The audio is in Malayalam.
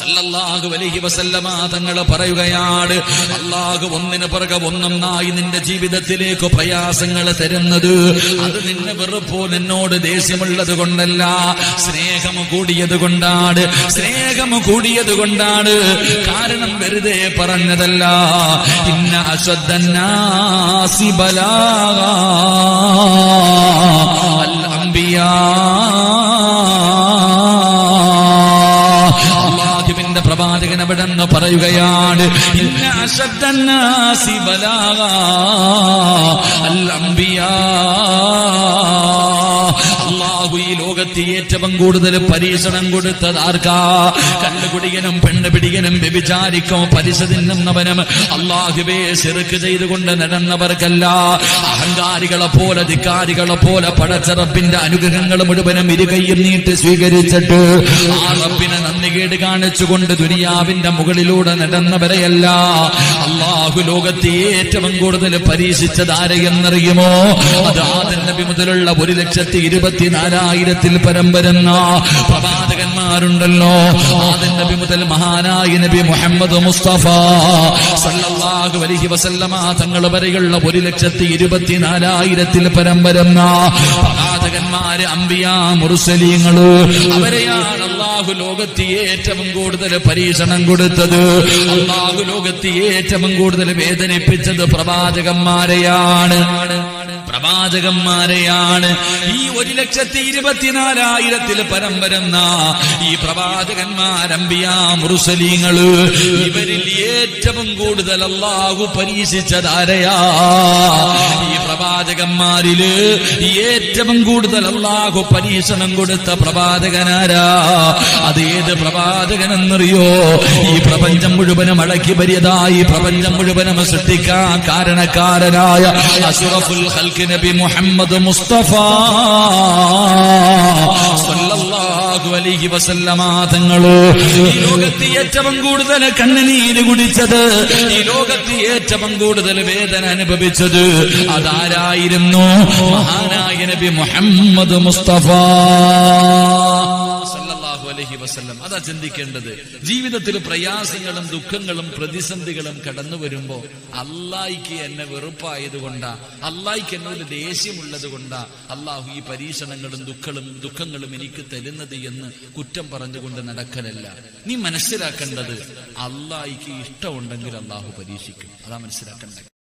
സല്ലല്ലാഹു അലൈഹി വസല്ലമ തങ്ങൾ പറയുകയാണ്, അല്ലാഹു ഒന്നിന് പിറകെ ഒന്നൊന്നായി നിന്റെ ജീവിതത്തിലേക്ക് പ്രയാസങ്ങൾ തരുന്നത് അത് നിന്നെ വെറുപ്പോ നിന്നോട് ദേഷ്യമുള്ളത് കൊണ്ടല്ല, സ്നേഹം കൂടിയത് കൊണ്ടാണ്. സ്നേഹം കൂടിയത് കൊണ്ടാണ്. കാരണം വെറുതെ പറഞ്ഞതല്ല. ഇന്ന അശദ്ദന്നാസി ബലാഗ അൽ അംബിയാ. അല്ലാഹുവിന്റെ പ്രവാചകൻ അവിടെ നിന്ന് പറയുകയാണ്, ഇന്ന അശദ്ദന്നാസി ബലാഗ അൽ അംബിയാ. അല്ലാഹു ഈ ലോകത്ത് ഏറ്റവും കൂടുതൽ പരീക്ഷണം കൊടുത്തത് ആർക്കാ? കല്ലുകുടിയനും പെണ്ണുപിടിയനും വ്യഭിചാരിക്കും പലിശ തിന്നുന്നവനും അല്ലാഹുവേ ശിർക്ക് ചെയ്തുകൊണ്ട് നടന്നവർക്കല്ല. അഹങ്കാരികളെ പോലെ ധിക്കാരികളെ പോലെ പടച്ച റബ്ബിന്റെ അനുഗ്രഹങ്ങൾ മുഴുവനും ഇരുകൈയും നീട്ടി സ്വീകരിച്ചിട്ട് ആ റബ്ബിനെ നന്ദികേട് കാണിച്ചുകൊണ്ട് ദുനിയാവിന്റെ മുകളിലൂടെ നടന്നവരെയല്ല അല്ലാഹു ലോകത്ത് ഏറ്റവും കൂടുതൽ പരീക്ഷിച്ചത് ആരെയെന്നറിയുമോ? അത് ആദം നബി മുതലുള്ള 1,24,000 പരം വരുന്ന പ്രവാചകന്മാരുണ്ടല്ലോ. ആദം നബി മുതൽ മഹാനായ നബി മുഹമ്മദ് മുസ്തഫ സല്ലല്ലാഹു അലൈഹി വസല്ലമ തങ്ങൾ വരെയുള്ള 1,24,000 പരം വരുന്ന പ്രവാചകന്മാര്, അംബിയാ, മുർസലീങ്ങള്, അവരെയാണ് അല്ലാഹു ലോകത്ത് ഏറ്റവും കൂടുതൽ പരീക്ഷണം കൊടുത്തത്. അല്ലാഹു ലോകത്ത് ഏറ്റവും കൂടുതൽ വേദനിപ്പിച്ചത് പ്രവാചകന്മാരെയാണ്. ഈ 1,24,000 പരം വരുന്ന ഈ പ്രവാചകന്മാർ, അംബിയാ, മുർസലീങ്ങള്, ഇവരിൽ ഏറ്റവും കൂടുതൽ അല്ലാഹു പരീക്ഷിച്ചതാരെയാ? ഈ പ്രവാചകന്മാരില് ഏറ്റവും കൂടുതൽ അല്ലാഹു പരീക്ഷണം കൊടുത്ത പ്രവാചകനാരാ? അതേത് പ്രവാചകനെന്നറിയോ? ഈ പ്രപഞ്ചം മുഴുവനും അടക്കി വരിയതായി പ്രപഞ്ചം മുഴുവനും സൃഷ്ടിക്കാൻ കാരണക്കാരനായ അഷ്റഫുൽ ഖൽഖ് നബി മുഹമ്മദ് മുസ്തഫ സല്ലല്ലാഹു അലൈഹി വസല്ലമ തങ്ങള്. ഈ ലോകത്ത് ഏറ്റവും കൂടുതൽ കണ്ണുനീര് കുടിച്ചത്, ഈ ലോകത്ത് ഏറ്റവും കൂടുതൽ വേദന അനുഭവിച്ചത് അതാരായിരുന്നു? മഹാനായ നബി മുഹമ്മദ് മുസ്തഫ സല്ലല്ലാഹു അലൈഹി വസല്ലം. അതാ ചിന്തിക്കേണ്ടത്. ജീവിതത്തിൽ പ്രയാസങ്ങളും ദുഃഖങ്ങളും പ്രതിസന്ധികളും കടന്നു വരുമ്പോ അല്ലാഹ്ക്ക് എന്നെ വെറുപ്പായത് കൊണ്ടാ, അല്ലാഹ്ക്ക് എന്നോട് ദേഷ്യമുള്ളത് കൊണ്ടാ അല്ലാഹു ഈ പരീക്ഷണങ്ങളും ദുഃഖങ്ങളും എനിക്ക് തരുന്നത് എന്ന് കുറ്റം പറഞ്ഞുകൊണ്ട് നടക്കലല്ല. നീ മനസ്സിലാക്കേണ്ടത്, അല്ലാഹ്ക്ക് ഇഷ്ടമുണ്ടെങ്കിൽ അല്ലാഹു പരീക്ഷിക്കും. അതാ മനസ്സിലാക്കേണ്ടത്.